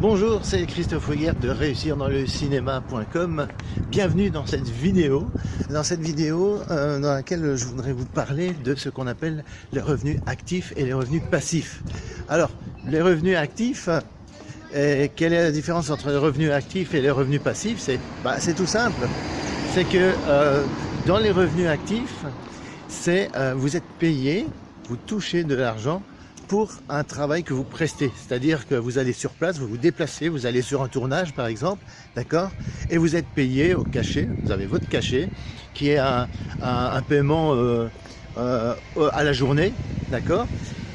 Bonjour, c'est Christophe Weguert de réussirdansle-cinéma.com. Bienvenue dans cette vidéo. Dans laquelle je voudrais vous parler de ce qu'on appelle les revenus actifs et les revenus passifs. Alors, les revenus actifs, quelle est la différence entre les revenus actifs et les revenus passifs? C'est tout simple. C'est que dans les revenus actifs, vous êtes payé, vous touchez de l'argent pour un travail que vous prestez, c'est-à-dire que vous allez sur place, vous vous déplacez, vous allez sur un tournage par exemple, d'accord, et vous êtes payé au cachet, vous avez votre cachet qui est un paiement à la journée, d'accord,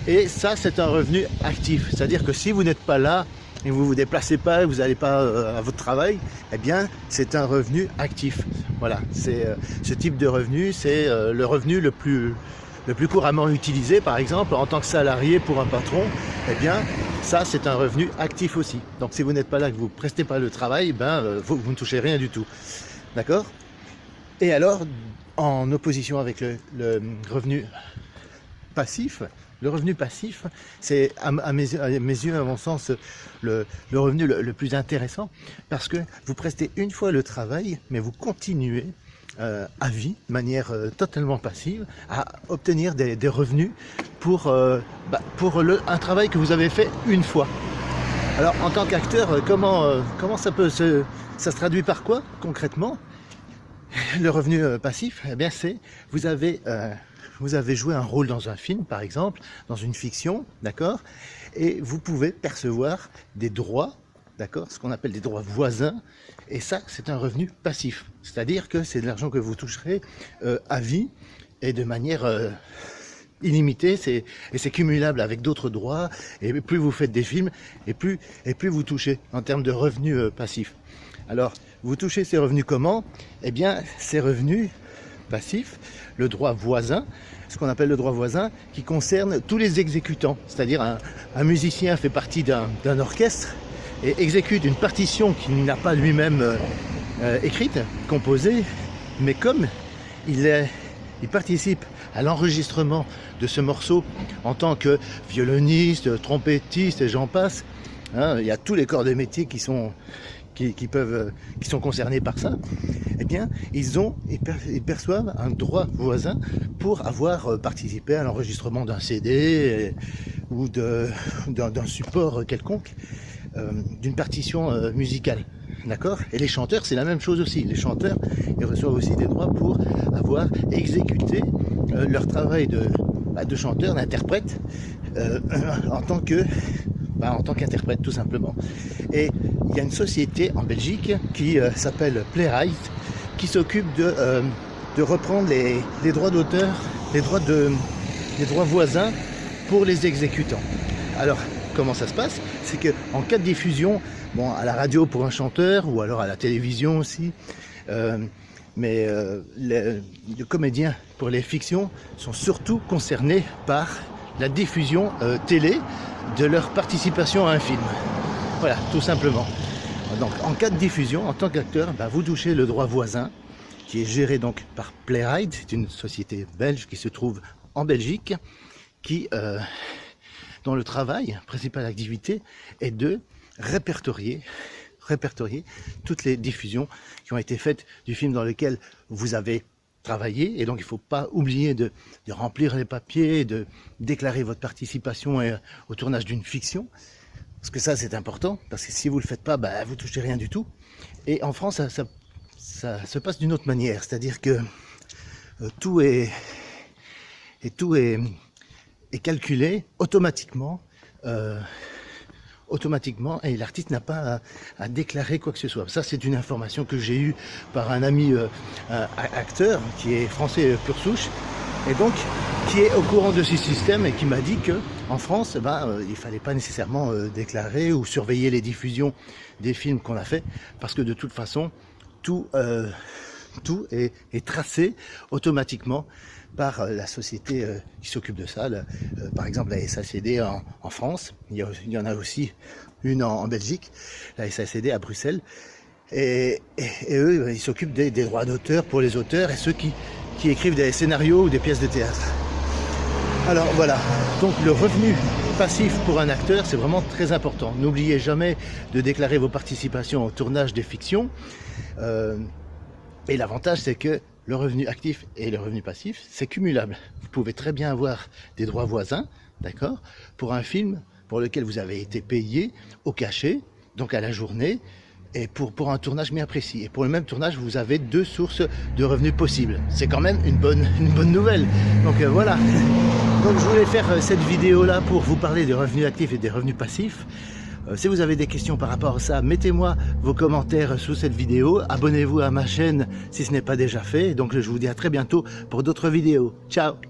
et ça c'est un revenu actif, c'est-à-dire que si vous n'êtes pas là et vous vous déplacez pas, vous n'allez pas à votre travail, eh bien c'est un revenu actif. Voilà, c'est ce type de revenu, c'est le revenu le plus couramment utilisé, par exemple, en tant que salarié pour un patron, eh bien, ça, c'est un revenu actif aussi. Donc, si vous n'êtes pas là, que vous ne prestez pas le travail, vous ne touchez rien du tout. D'accord? Et alors, en opposition avec le revenu passif, c'est, à mes yeux, à mon sens, le revenu le plus intéressant, parce que vous prestez une fois le travail, mais vous continuez à vie, de manière totalement passive, à obtenir des revenus pour un travail que vous avez fait une fois. Alors en tant qu'acteur, comment ça se traduit par quoi concrètement? Le revenu passif, eh bien c'est vous avez joué un rôle dans un film par exemple, dans une fiction, d'accord, et vous pouvez percevoir des droits, d'accord, ce qu'on appelle des droits voisins, et ça c'est un revenu passif, c'est-à-dire que c'est de l'argent que vous toucherez à vie et de manière illimitée, et c'est cumulable avec d'autres droits, et plus vous faites des films et plus vous touchez en termes de revenus passifs. Alors vous touchez ces revenus comment? Eh bien ces revenus passifs, le droit voisin, ce qu'on appelle le droit voisin, qui concerne tous les exécutants, c'est-à-dire un musicien fait partie d'un orchestre et exécute une partition qu'il n'a pas lui-même écrite, composée, mais comme il participe à l'enregistrement de ce morceau en tant que violoniste, trompettiste et j'en passe, hein, il y a tous les corps de métier qui sont concernés par ça, eh bien ils perçoivent un droit voisin pour avoir participé à l'enregistrement d'un CD ou d'un support quelconque, d'une partition musicale, d'accord. Et les chanteurs, c'est la même chose aussi. Les chanteurs, ils reçoivent aussi des droits pour avoir exécuté leur travail de chanteur, d'interprète, en tant qu'interprète tout simplement. Et il y a une société en Belgique qui s'appelle Playwright, qui s'occupe de reprendre les droits d'auteur, les droits voisins pour les exécutants. Alors comment ça se passe? C'est que en cas de diffusion, à la radio pour un chanteur ou alors à la télévision aussi, les comédiens pour les fictions sont surtout concernés par la diffusion télé de leur participation à un film. Voilà, tout simplement. Donc en cas de diffusion, en tant qu'acteur, vous touchez le droit voisin qui est géré donc par Playwright, c'est une société belge qui se trouve en Belgique, dont le travail, principale activité, est de répertorier toutes les diffusions qui ont été faites du film dans lequel vous avez travaillé. Et donc il ne faut pas oublier de remplir les papiers, de déclarer votre participation au tournage d'une fiction, parce que ça c'est important, parce que si vous ne le faites pas, vous ne touchez rien du tout. Et en France ça se passe d'une autre manière, c'est-à-dire que tout est calculé automatiquement, et l'artiste n'a pas à déclarer quoi que ce soit. Ça c'est une information que j'ai eue par un ami acteur qui est français pure souche, et donc qui est au courant de ce système et qui m'a dit que en France il fallait pas nécessairement déclarer ou surveiller les diffusions des films qu'on a fait, parce que de toute façon tout est tracé automatiquement par la société qui s'occupe de ça, par exemple la SACD en France, il y en a aussi une en Belgique, la SACD à Bruxelles, et eux ils s'occupent des droits d'auteur pour les auteurs et ceux qui écrivent des scénarios ou des pièces de théâtre. Alors voilà, donc le revenu passif pour un acteur, c'est vraiment très important. N'oubliez jamais de déclarer vos participations au tournage des fictions. Et l'avantage, c'est que le revenu actif et le revenu passif, c'est cumulable. Vous pouvez très bien avoir des droits voisins, d'accord, pour un film pour lequel vous avez été payé au cachet, donc à la journée, et pour un tournage bien précis. Et pour le même tournage, vous avez 2 sources de revenus possibles. C'est quand même une bonne nouvelle. Donc voilà. Donc je voulais faire cette vidéo là pour vous parler des revenus actifs et des revenus passifs. Si vous avez des questions par rapport à ça, mettez-moi vos commentaires sous cette vidéo. Abonnez-vous à ma chaîne si ce n'est pas déjà fait. Donc je vous dis à très bientôt pour d'autres vidéos. Ciao!